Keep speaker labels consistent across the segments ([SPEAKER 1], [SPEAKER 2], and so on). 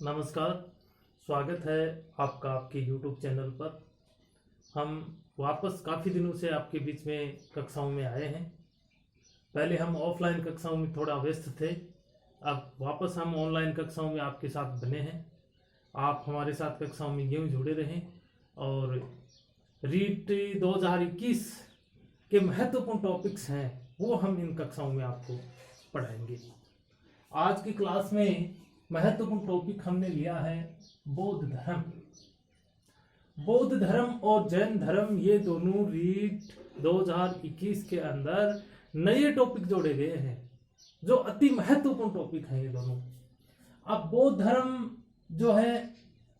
[SPEAKER 1] नमस्कार। स्वागत है आपका आपके YouTube चैनल पर। हम वापस काफ़ी दिनों से आपके बीच में कक्षाओं में आए हैं। पहले हम ऑफलाइन कक्षाओं में थोड़ा व्यस्त थे, अब वापस हम ऑनलाइन कक्षाओं में आपके साथ बने हैं। आप हमारे साथ कक्षाओं में यूँ जुड़े रहें और रीट 2021 के महत्वपूर्ण टॉपिक्स हैं वो हम इन कक्षाओं में आपको पढ़ाएंगे। आज की क्लास में महत्वपूर्ण टॉपिक हमने लिया है बौद्ध धर्म। बौद्ध धर्म और जैन धर्म ये दोनों रीट 2021 के अंदर नए टॉपिक जोड़े गए हैं जो अति महत्वपूर्ण टॉपिक हैं ये दोनों। अब बौद्ध धर्म जो है,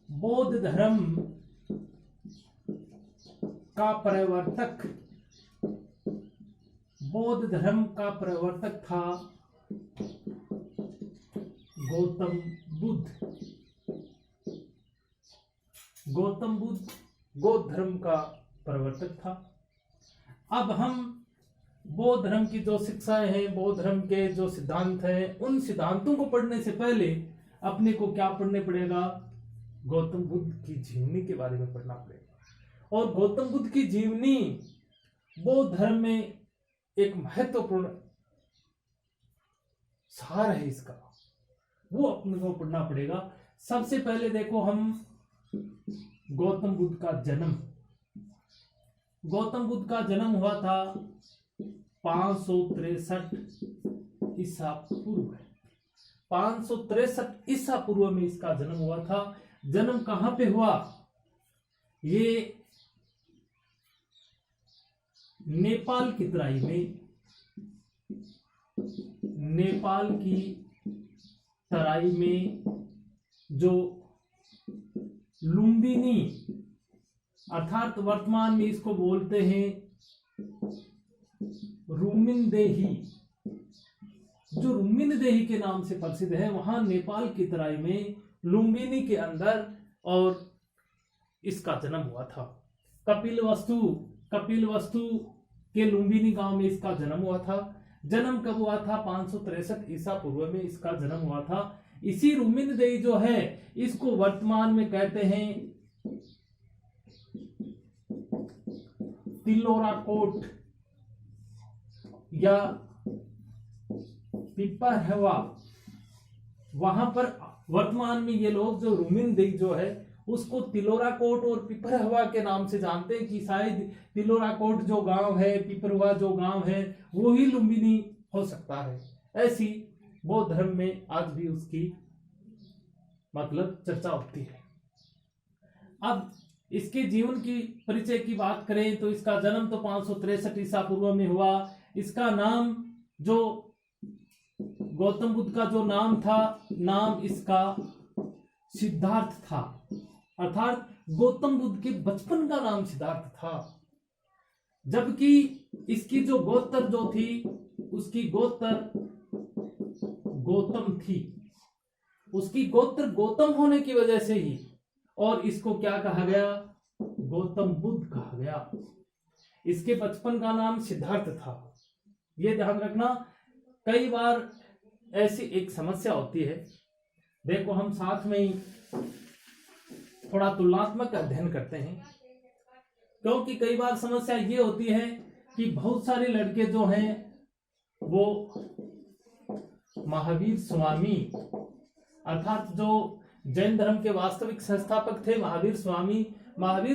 [SPEAKER 1] बौद्ध धर्म का प्रवर्तक, बौद्ध धर्म का प्रवर्तक था गौतम बुद्ध। गौतम बुद्ध बौद्ध धर्म का प्रवर्तक था। अब हम बौद्ध धर्म की जो शिक्षाएं हैं, बौद्ध धर्म के जो सिद्धांत हैं, उन सिद्धांतों को पढ़ने से पहले अपने को क्या पढ़ने पड़ेगा? गौतम बुद्ध की जीवनी के बारे में पढ़ना पड़ेगा। और गौतम बुद्ध की जीवनी बौद्ध धर्म में एक महत्वपूर्ण सार है, इसका वो अपने को पढ़ना पड़ेगा। सबसे पहले देखो हम गौतम बुद्ध का जन्म। गौतम बुद्ध का जन्म हुआ था 563 ईसा पूर्व। 563 ईसा पूर्व में इसका जन्म हुआ था। जन्म कहां पे हुआ? ये नेपाल की तराई में, नेपाल की तराई में जो लुम्बिनी, अर्थात वर्तमान में इसको बोलते हैं रुमिनदेही, जो रुमिनदेही के नाम से प्रसिद्ध है, वहां नेपाल की तराई में लुम्बिनी के अंदर और इसका जन्म हुआ था। कपिलवस्तु के लुम्बिनी गांव में इसका जन्म हुआ था। जन्म कब हुआ था? 563 ईसा पूर्व में इसका जन्म हुआ था। इसी रुमिनदेही जो है इसको वर्तमान में कहते हैं तिलोराकोट या पिपरहवा। वहां पर वर्तमान में ये लोग जो रुमिनदेही जो है उसको तिलोराकोट और पिपरहवा के नाम से जानते हैं कि शायद तिलोराकोट जो गांव है, पिपरहवा जो गांव है, वो ही लुम्बिनी हो सकता है। ऐसी बौद्ध धर्म में आज भी उसकी मतलब चर्चा होती है। अब इसके जीवन की परिचय की बात करें तो इसका जन्म तो 563 ईसा पूर्व में हुआ। इसका नाम, जो गौतम बुद्ध का जो नाम था, नाम इसका सिद्धार्थ था, अर्थात गौतम बुद्ध के बचपन का नाम सिद्धार्थ था। जबकि इसकी जो गोत्र जो थी उसकी गोत्र गौतम थी। उसकी गोत्र गौतम होने की वजह से ही और इसको क्या कहा गया? गौतम बुद्ध कहा गया। इसके बचपन का नाम सिद्धार्थ था। ये ध्यान रखना। कई बार ऐसी एक समस्या होती है, देखो हम साथ में ही थोड़ा तुलनात्मक अध्ययन करते हैं, क्योंकि कई बार समस्या ये होती है कि बहुत सारे लड़के जो हैं वो महावीर स्वामी, अर्थात जो जैन धर्म के वास्तविक संस्थापक थे महावीर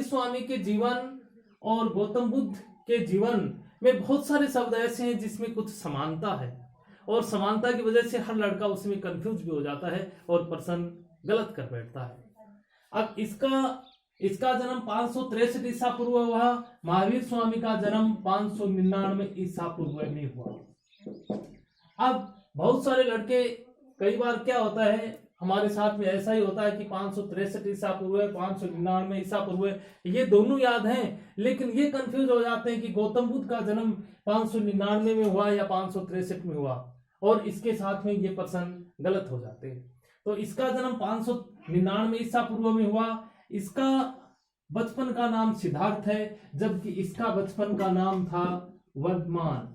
[SPEAKER 1] स्वामी के जीवन और गौतम बुद्ध के जीवन में बहुत सारे शब्द ऐसे हैं जिसमें कुछ समानता है, और समानता की वजह से हर लड़का उसमें कंफ्यूज भी हो जाता है और पर्सन गलत कर बैठता है। अब इसका जन्म 563 ईसा पूर्व हुआ। महावीर स्वामी का जन्म 599 ईसा पूर्व में हुआ। अब बहुत सारे लड़के, कई बार क्या होता है हमारे साथ में ऐसा ही होता है कि 563 ईसा पूर्व, 599 ईसा पूर्व, ये दोनों याद हैं, लेकिन ये कंफ्यूज हो जाते हैं कि गौतम बुद्ध का जन्म 599 में हुआ या 563 में हुआ, और इसके साथ में ये पर्सन गलत हो जाते हैं। तो इसका जन्म 599 ईसा पूर्व में हुआ। इसका बचपन का नाम सिद्धार्थ है, जबकि इसका बचपन का नाम था वर्धमान।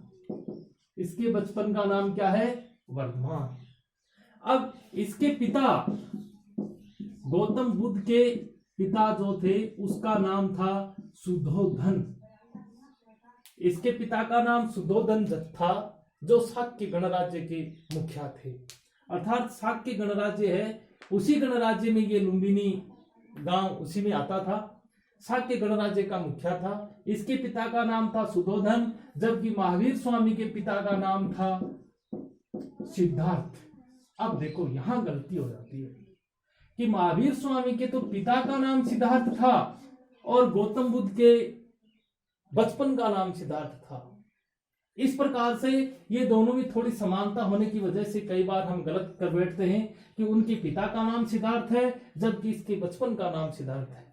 [SPEAKER 1] इसके बचपन का नाम क्या है? वर्धमान। अब इसके पिता गौतम बुद्ध के पिता जो थे उसका नाम था सुधोधन। इसके पिता का नाम सुधोधन था, जो शाक्य गणराज्य के मुखिया थे। अर्थात शाक्य गणराज्य है, उसी गणराज्य में ये लुम्बिनी गांव उसी में आता था। शाक्य गणराज्य का मुखिया था। इसके पिता का नाम था सुधोधन, जबकि महावीर स्वामी के पिता का नाम था सिद्धार्थ। अब देखो यहां गलती हो जाती है कि महावीर स्वामी के तो पिता का नाम सिद्धार्थ था और गौतम बुद्ध के बचपन का नाम सिद्धार्थ था। इस प्रकार से ये दोनों में थोड़ी समानता होने की वजह से कई बार हम गलत कर बैठते हैं कि उनके पिता का नाम सिद्धार्थ है जबकि इसके बचपन का नाम सिद्धार्थ है।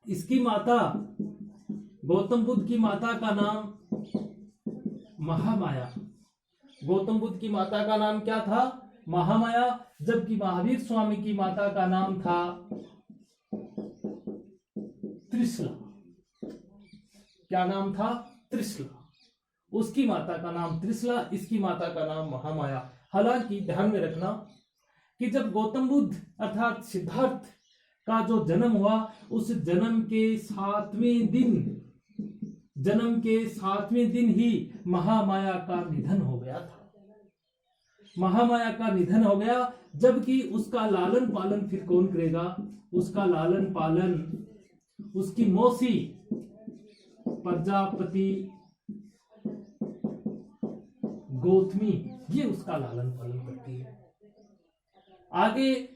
[SPEAKER 1] इसकी माता, गौतम बुद्ध की माता का नाम महामाया। गौतम बुद्ध की माता का नाम क्या था? महामाया। जबकि महावीर स्वामी की माता का नाम था त्रिशला। क्या नाम था? त्रिशला। उसकी माता का नाम त्रिशला, इसकी माता का नाम महामाया। हालांकि ध्यान में रखना कि जब गौतम बुद्ध अर्थात सिद्धार्थ का जो जन्म हुआ, उस जन्म के 7वें दिन ही महामाया का निधन हो गया था। महामाया का निधन हो गया, जबकि उसका लालन पालन फिर कौन करेगा? उसका लालन पालन उसकी मौसी प्रजापति गौतमी, ये उसका लालन पालन करती है। आगे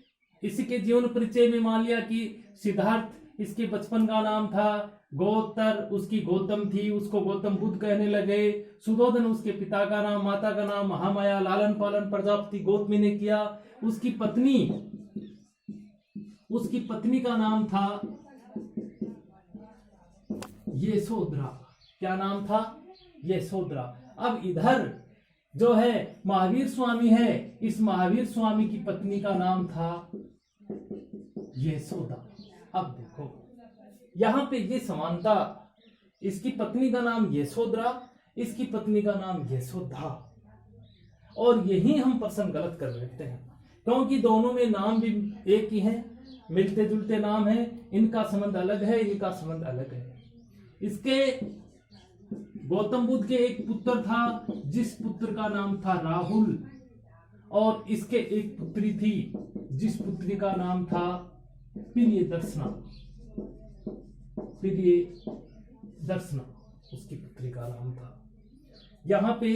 [SPEAKER 1] इसी के जीवन परिचय में मान लिया कि सिद्धार्थ इसके बचपन का नाम था, गौतर उसकी गौतम थी, उसको गौतम बुद्ध कहने लगे। सुधोधन उसके पिता का नाम, माता का नाम महामाया, लालन पालन प्रजापति गौतमी ने किया। उसकी पत्नी का नाम था यशोधरा। क्या नाम था? यशोधरा। अब इधर जो है महावीर स्वामी है, इस महावीर स्वामी की पत्नी का नाम था यशोदा। अब देखो यहां पे ये समानता, इसकी पत्नी का नाम यशोधरा, इसकी पत्नी का नाम यशोदा। और यही हम प्रश्न गलत कर बैठते हैं, क्योंकि दोनों में नाम भी एक ही है, मिलते जुलते नाम है, इनका संबंध अलग है, इनका संबंध अलग है। इसके गौतम बुद्ध के एक पुत्र था जिस पुत्र का नाम था राहुल, और इसके एक पुत्री थी जिस पुत्री का नाम था प्रियदर्शना। उसकी पुत्री का नाम था। यहां पे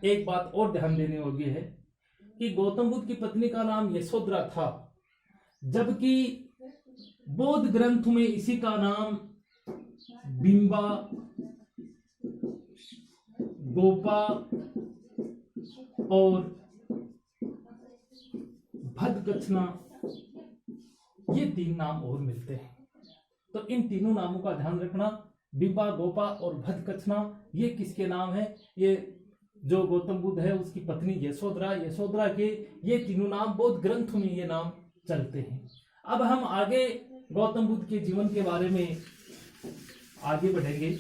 [SPEAKER 1] एक बात और ध्यान देने योग्य है कि गौतम बुद्ध की पत्नी का नाम यशोधरा था, जबकि बौद्ध ग्रंथ में इसी का नाम बिंबा, गोपा और भद्दकचना, ये 3 नाम और मिलते हैं। तो इन तीनों नामों का ध्यान रखना। बिंबा, गोपा और भद्दकचना ये किसके नाम है? ये जो गौतम बुद्ध है उसकी पत्नी यशोधरा के ये तीनों नाम बौद्ध ग्रंथों में ये नाम चलते हैं। अब हम आगे गौतम बुद्ध के जीवन के बारे में आगे बढ़ेंगे।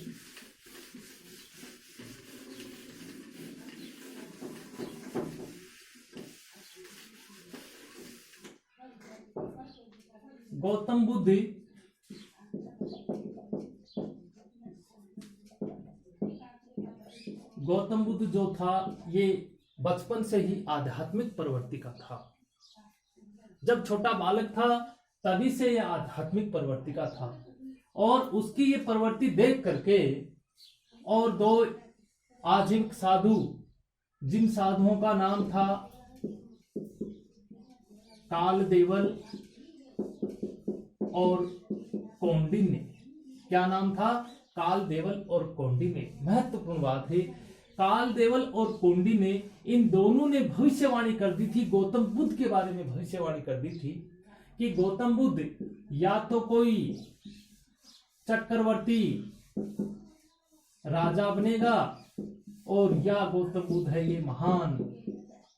[SPEAKER 1] गौतम बुद्ध जो था ये बचपन से ही आध्यात्मिक प्रवृत्ति का था। जब छोटा बालक था तभी से यह आध्यात्मिक प्रवृत्ति का था, और उसकी ये प्रवृत्ति देख करके और 2 आजीविक साधु, जिन साधुओं का नाम था कालदेवल और कौंडिन्य। क्या नाम था? कालदेवल और कौंडिन्य। महत्वपूर्ण बात है, कालदेवल और कौंडिन्य इन दोनों ने भविष्यवाणी कर दी थी, गौतम बुद्ध के बारे में भविष्यवाणी कर दी थी कि गौतम बुद्ध या तो कोई चक्रवर्ती राजा बनेगा, और या गौतम बुद्ध है ये महान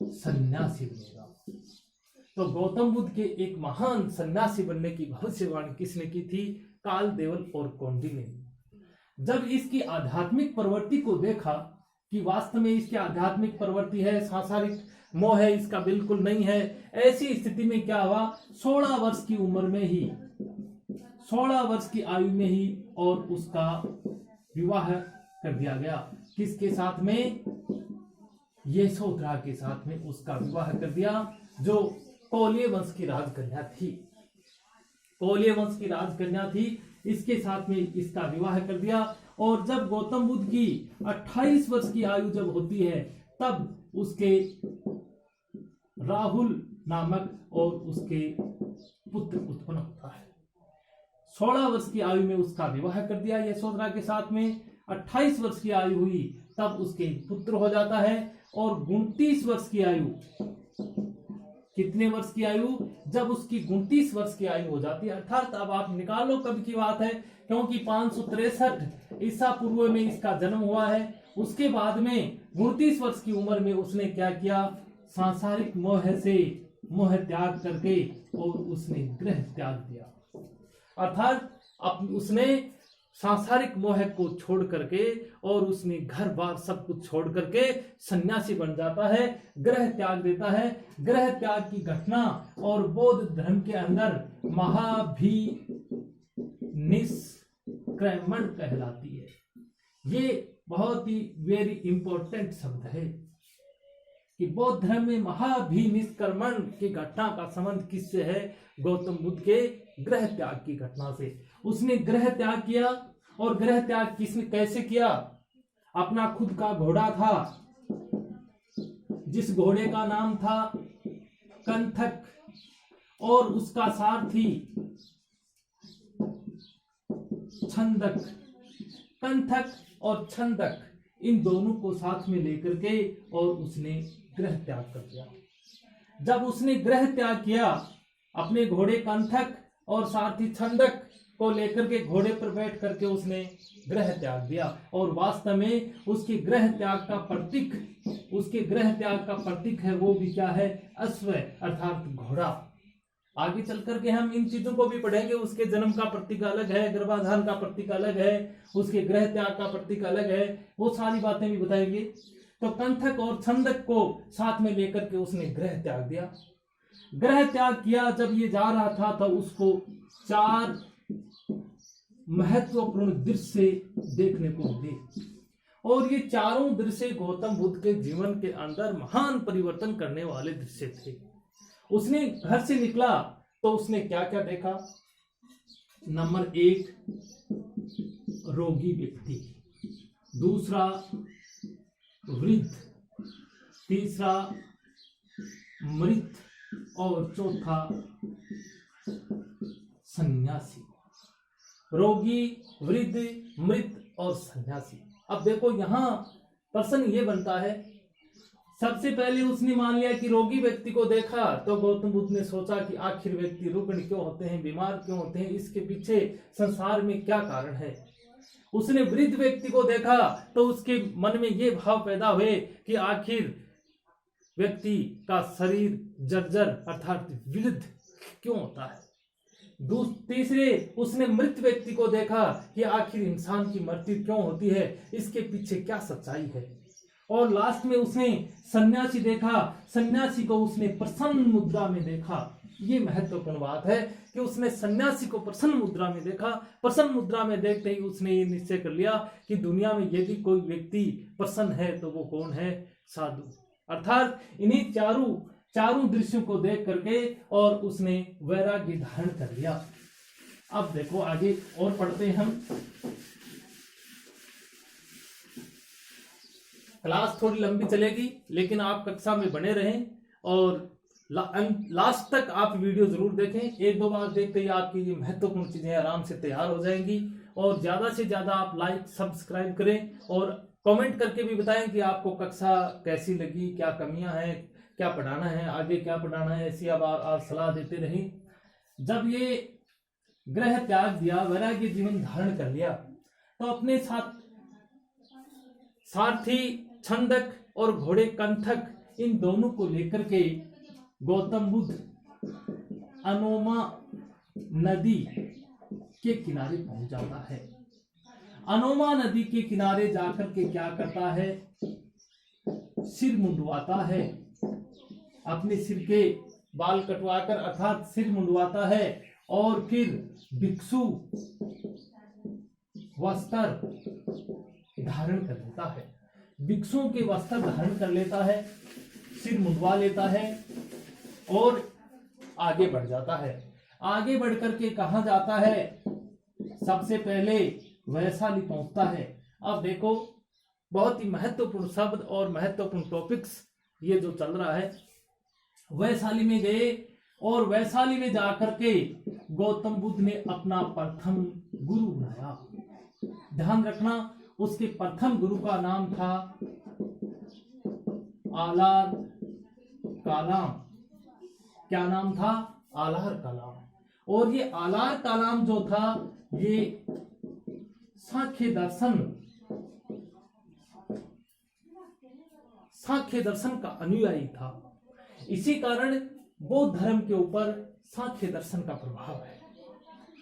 [SPEAKER 1] सन्यासी बनेगा। तो गौतम बुद्ध के एक महान सन्यासी बनने की भविष्यवाणी किसने की थी? कालदेवल और कौंडिन्य ने। जब इसकी आध्यात्मिक प्रवृत्ति को देखा कि वास्तव में इसकी आध्यात्मिक प्रवृत्ति है, सांसारिक मोह है इसका बिल्कुल नहीं है। ऐसी स्थिति में क्या हुआ, 16 वर्ष की उम्र में ही, 16 वर्ष की आयु में ही और उसका विवाह कर दिया गया। किसके साथ में, यशोधरा के साथ में उसका विवाह कर दिया, जो कोल्य वंश की राजकन्या थी, कोल्य वंश की राजकन्या थी, इसके साथ में इसका विवाह कर दिया। और जब गौतम बुद्ध की 28 वर्ष की आयु जब होती है, तब उसके राहुल नामक और उसके पुत्र उत्पन्न होता है। 16 वर्ष की आयु में उसका विवाह कर दिया यशोधरा के साथ में। 28 वर्ष की आयु हुई तब उसके पुत्र हो जाता है। और 29 वर्ष की आयु, कितने वर्ष की आयु, जब उसकी 29 वर्ष की आयु हो जाती है, अर्थात अब आप निकालो कब की बात है, क्योंकि 563 ईसा पूर्व में इसका जन्म हुआ है। उसके बाद में 29 वर्ष की उम्र में उसने क्या किया, सांसारिक मोह से मोह त्याग करके और उसने गृह त्याग दिया। अर्थात उसने सांसारिक मोह को छोड़ करके और उसने घर बार सब कुछ छोड़ करके सन्यासी बन जाता है, गृह त्याग देता है। गृह त्याग की घटना और बौद्ध धर्म के अंदर महाभिनिष्क्रमण कहलाती है। ये बहुत ही वेरी इंपॉर्टेंट शब्द है कि बौद्ध धर्म में महाभिनिष्क्रमण की घटना का संबंध किससे है, गौतम बुद्ध के गृह त्याग की घटना से। उसने गृह त्याग किया, और गृह त्याग किसने कैसे किया, अपना खुद का घोड़ा था, जिस घोड़े का नाम था कंथक, और उसका सारथी छंदक। कंथक और छंदक इन दोनों को साथ में लेकर के और उसने गृह त्याग कर दिया। जब उसने गृह त्याग किया, अपने घोड़े कंथक और सारथी छंदक को लेकर के घोड़े पर बैठ करके उसने गृह त्याग दिया। और वास्तव में उसके गृह त्याग का प्रतीक, उसके गृह त्याग का प्रतीक है वो भी क्या है, अश्व अर्थात घोड़ा। आगे चल करके हम इन चीजों को भी पढ़ेंगे। उसके जन्म का प्रतीक अलग है, गर्भाधान का प्रतीक अलग है, उसके गृह त्याग का प्रतीक अलग है, वो सारी बातें भी बताएंगे। तो कंथक और छंदक को साथ में लेकर के उसने गृह त्याग दिया। गृह त्याग किया, जब ये जा रहा था तो उसको 4 महत्वपूर्ण दृश्य देखने को मिले, और ये चारों दृश्य गौतम बुद्ध के जीवन के अंदर महान परिवर्तन करने वाले दृश्य थे। उसने घर से निकला तो उसने क्या क्या देखा, नंबर 1 रोगी व्यक्ति, दूसरा वृद्ध, तीसरा मृत और चौथा सन्यासी। रोगी, वृद्ध, मृत और सन्यासी। अब देखो यहां प्रश्न ये बनता है, सबसे पहले उसने मान लिया कि रोगी व्यक्ति को देखा तो गौतम बुद्ध ने सोचा कि आखिर व्यक्ति रुग्ण क्यों होते हैं, बीमार क्यों होते हैं, इसके पीछे संसार में क्या कारण है। उसने वृद्ध व्यक्ति को देखा तो उसके मन में ये भाव पैदा हुए कि आखिर व्यक्ति का शरीर जर्जर अर्थात वृद्ध क्यों होता है। तीसरे उसने मृत व्यक्ति को देखा कि आखिर इंसान की मृत्यु क्यों होती है, इसके पीछे क्या सच्चाई है। और लास्ट में उसने सन्यासी देखा, सन्यासी को उसने प्रसन्न मुद्रा में देखा। ये महत्वपूर्ण बात है कि उसने सन्यासी को प्रसन्न मुद्रा में देखा। प्रसन्न मुद्रा में देखते ही उसने ये निश्चय कर लिया कि दुनिया में यदि कोई व्यक्ति प्रसन्न है तो वो कौन है, साधु। अर्थात इन्हीं चारों दृश्यों को देख करके और उसने वैराग्य धारण कर लिया। अब देखो आगे और पढ़ते हैं हम। क्लास थोड़ी लंबी चलेगी लेकिन आप कक्षा में बने रहें और लास्ट तक आप वीडियो जरूर देखें। 1-2 बार देखते ही आपकी ये महत्वपूर्ण चीजें आराम से तैयार हो जाएंगी। और ज्यादा से ज्यादा आप लाइक सब्सक्राइब करें और कमेंट करके भी बताएं कि आपको कक्षा कैसी लगी, क्या कमियां हैं, क्या पढ़ाना है, आगे क्या पढ़ाना है, ऐसी आप सलाह देते रहें। जब ये गृह त्याग दिया, वैराग्य जीवन धारण कर लिया, तो अपने साथ सारथी छंदक और घोड़े कंथक इन दोनों को लेकर के गौतम बुद्ध अनोमा नदी के किनारे पहुंच जाता है। अनोमा नदी के किनारे जाकर के क्या करता है, सिर मुंडवाता है अपने सिर के बाल कटवाकर अर्थात सिर मुंडवाता है और फिर भिक्षु वस्त्र धारण कर लेता है, भिक्षुओं के वस्त्र धारण कर लेता है, सिर मुंडवा लेता है और आगे बढ़ जाता है। आगे बढ़ करके कहां जाता है? सबसे पहले वैशाली पहुंचता है। अब देखो बहुत ही महत्वपूर्ण शब्द और महत्वपूर्ण टॉपिक्स ये जो चल रहा है। वैशाली में गए और वैशाली में जाकर के गौतम बुद्ध ने अपना प्रथम गुरु बनाया। ध्यान रखना, उसके प्रथम गुरु का नाम था आलार कालाम। क्या नाम था? आलार कालाम। और ये आलार कालाम जो था ये सांख्य दर्शन का अनुयायी था। इसी कारण बौद्ध धर्म के ऊपर सांख्य दर्शन का प्रभाव है।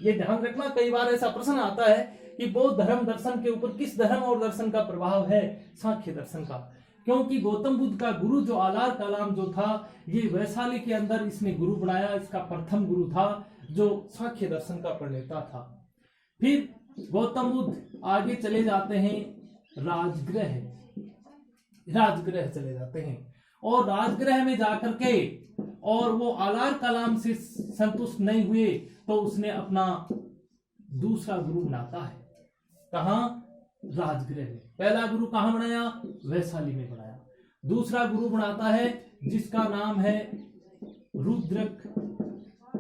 [SPEAKER 1] ये ध्यान रखना, कई बार ऐसा प्रश्न आता है कि बौद्ध धर्म दर्शन के ऊपर किस धर्म और दर्शन का प्रभाव है? सांख्य दर्शन का। क्योंकि गौतम बुद्ध का गुरु जो आलार कालाम जो था, ये वैशाली के अंदर इसने गुरु बनाया। इसका प्रथम गुरु था जो सांख्य दर्शन का प्रणेता था। फिर गौतम बुद्ध आगे चले जाते हैं, राजगृह चले जाते हैं और राजगृह में जाकर के और वो आलार कलाम से संतुष्ट नहीं हुए तो उसने अपना दूसरा गुरु बनाता है। कहां? राजगृह में। पहला गुरु कहां बनाया? वैशाली में बनाया। दूसरा गुरु बनाता है जिसका नाम है रुद्रक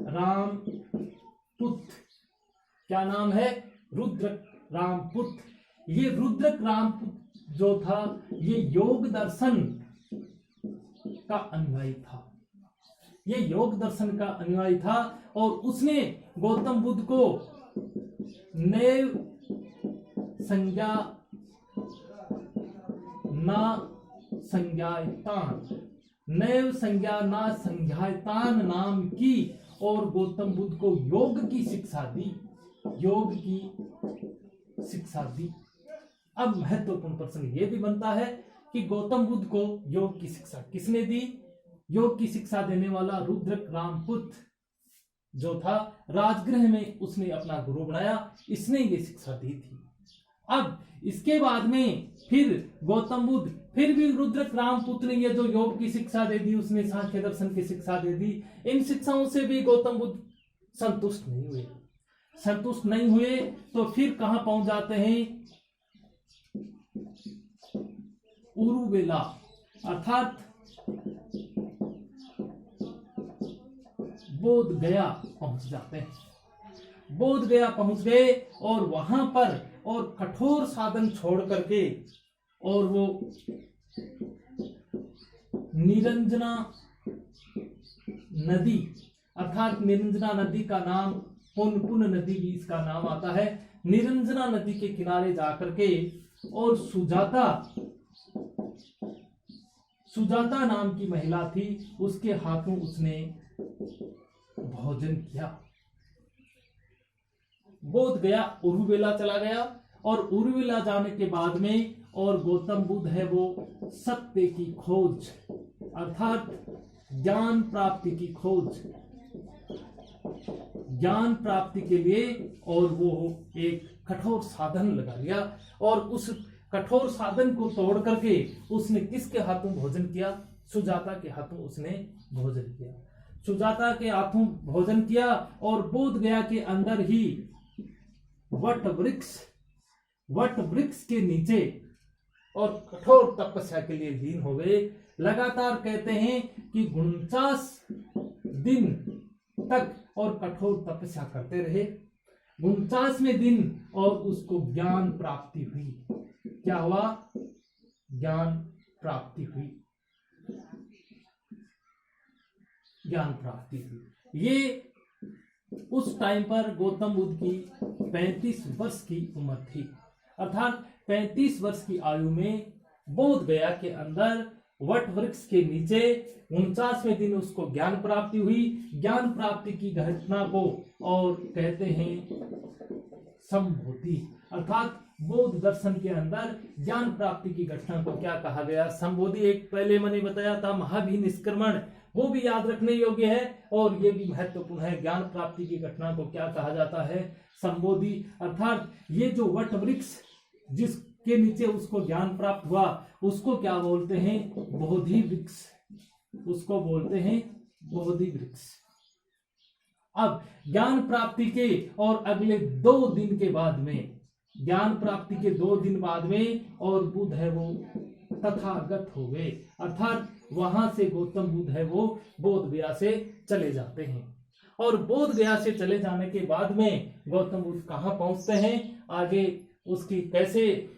[SPEAKER 1] रामपुत्र। क्या नाम है? रुद्रक रामपुत्र। ये रुद्रक रामपुत्र जो था ये योग दर्शन का अनुयायी था। ये योग दर्शन का अनुयायी था और उसने गौतम बुद्ध को नैव संज्ञा ना संज्ञायतान नाम की और गौतम बुद्ध को योग की शिक्षा दी। अब महत्वपूर्ण प्रश्न ये भी बनता है कि गौतम बुद्ध को योग की शिक्षा किसने दी? योग की शिक्षा देने वाला रुद्रक रामपुत्र जो था, राजगृह में उसने अपना गुरु बनाया, इसने ये शिक्षा दी थी। अब इसके बाद में फिर गौतम बुद्ध फिर भी रुद्रक रामपुत्र ने ये जो योग की शिक्षा दे दी, उसने सांख्य दर्शन की शिक्षा दे दी। इन शिक्षाओं से भी गौतम बुद्ध संतुष्ट नहीं हुए तो फिर कहां पहुंच जाते हैं? उरुवेला अर्थात बोध गया पहुंच जाते हैं। बोध गया पहुंच गए और वहां पर और कठोर साधन छोड़ करके और वो निरंजना नदी अर्थात निरंजना नदी का नाम पुन नदी भी इसका नाम आता है। निरंजना नदी के किनारे जाकर के और सुजाता नाम की महिला थी, उसके हाथों उसने भोजन किया। बोध गया उरुवेला चला गया और उरुवेला जाने के बाद में और गौतम बुद्ध है वो सत्य की खोज अर्थात ज्ञान प्राप्ति के लिए और वो एक कठोर साधन लगा लिया और उस कठोर साधन को तोड़ करके उसने किसके हाथों भोजन किया? सुजाता के हाथों उसने भोजन किया। सुजाता के हाथों भोजन किया और बोध गया के अंदर ही वट वृक्ष के नीचे और कठोर तपस्या के लिए लीन हो गए। लगातार कहते हैं कि 49 दिन तक और कठोर तपस्या करते रहे। 49वें दिन और उसको ज्ञान प्राप्ति हुई। क्या हुआ? ज्ञान प्राप्ति हुई। ये उस टाइम पर गौतम बुद्ध की 35 वर्ष की उम्र थी अर्थात 35 वर्ष की आयु में बोध गया के अंदर वट वृक्ष के नीचे 49वें दिन उसको ज्ञान प्राप्ति हुई। ज्ञान प्राप्ति की घटना को और कहते हैं संबोधि अर्थात बौद्ध दर्शन के अंदर ज्ञान प्राप्ति की घटना को क्या कहा गया? संबोधि। एक पहले मैंने बताया था महाभिनिष्क्रमण। वो भी याद रखने योग्य है और ये भी महत्वपूर्ण है। ज्ञान प्राप्ति की घटना को क्या कहा जाता है? संबोधि। अर्थात ये जो वट वृक्ष जिसके नीचे उसको ज्ञान प्राप्त हुआ उसको क्या बोलते हैं? बोधि वृक्ष। उसको बोलते हैं बोधि वृक्ष। अब ज्ञान प्राप्ति के और अगले 2 दिन के बाद में, ज्ञान प्राप्ति के 2 दिन बाद में और बुद्ध है वो तथागत हो गए। अर्थात वहां से गौतम बुद्ध है वो बोध गया से चले जाते हैं। और बोध गया से चले जाने के बाद में गौतम बुद्ध कहाँ पहुंचते हैं? आगे उसकी कैसे,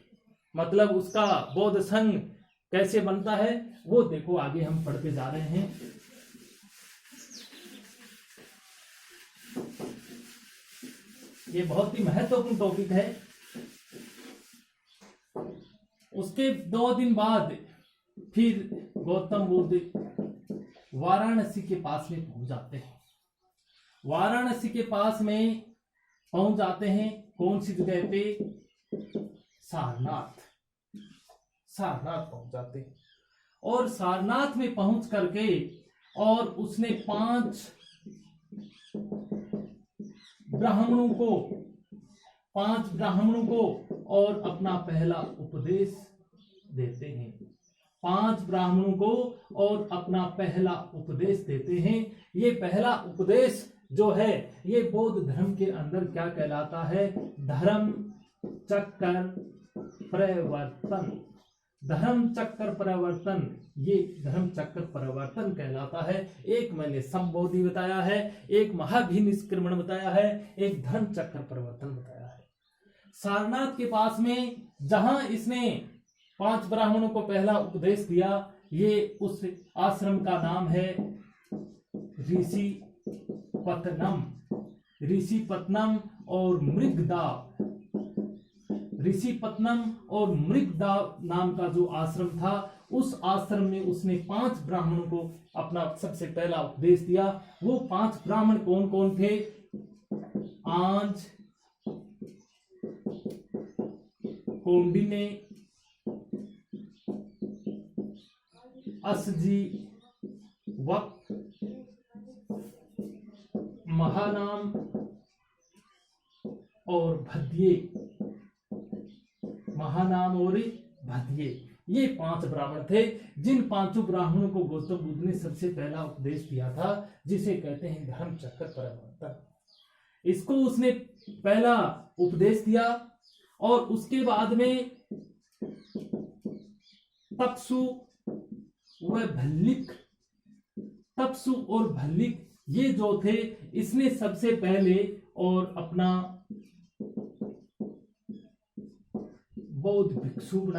[SPEAKER 1] मतलब उसका बौद्ध संघ कैसे बनता है वो देखो, आगे हम पढ़ते जा रहे हैं। ये बहुत ही महत्वपूर्ण टॉपिक है। उसके 2 दिन बाद फिर गौतम बुद्ध वाराणसी के पास में पहुंच जाते हैं। वाराणसी के पास में पहुंच जाते हैं। कौन सी जगह पे? सारनाथ। सारनाथ पहुंच जाते हैं और सारनाथ में पहुंच करके और उसने 5 ब्राह्मणों को और अपना पहला उपदेश देते हैं। 5 ब्राह्मणों को और अपना पहला उपदेश देते हैं। ये पहला उपदेश जो है ये बौद्ध धर्म के अंदर क्या कहलाता है? धर्म चक्र परिवर्तन। धर्म चक्र परिवर्तन, ये धर्म चक्र परिवर्तन कहलाता है। एक मैंने संबोधि बताया है, एक महाभिनिष्क्रमण बताया है, एक धर्म चक्र परिवर्तन बताया है। सारनाथ के पास में जहां इसने 5 ब्राह्मणों को पहला उपदेश दिया, ये उस आश्रम का नाम है ऋषिपत्तनम। ऋषिपत्तनम और मृगदा। ऋषिपत्तनम और मृगदा नाम का जो आश्रम था, उस आश्रम में उसने 5 ब्राह्मणों को अपना सबसे पहला उपदेश दिया। वो 5 ब्राह्मण कौन कौन थे? आंज, कौंडिन्य, असजी, वक्त, महानाम और भद्ये। महानाम और भद्ये, ये 5 ब्राह्मण थे जिन 5 ब्राह्मणों को गौतम बुद्ध ने सबसे पहला उपदेश दिया था, जिसे कहते हैं धर्म चक्र परिवर्तन। इसको उसने पहला उपदेश दिया और उसके बाद में तपसु व भल्लिक। तपसु और भल्लिक ये जो थे, इसने सबसे पहले और अपना बौद्ध भिक्षु बनाया।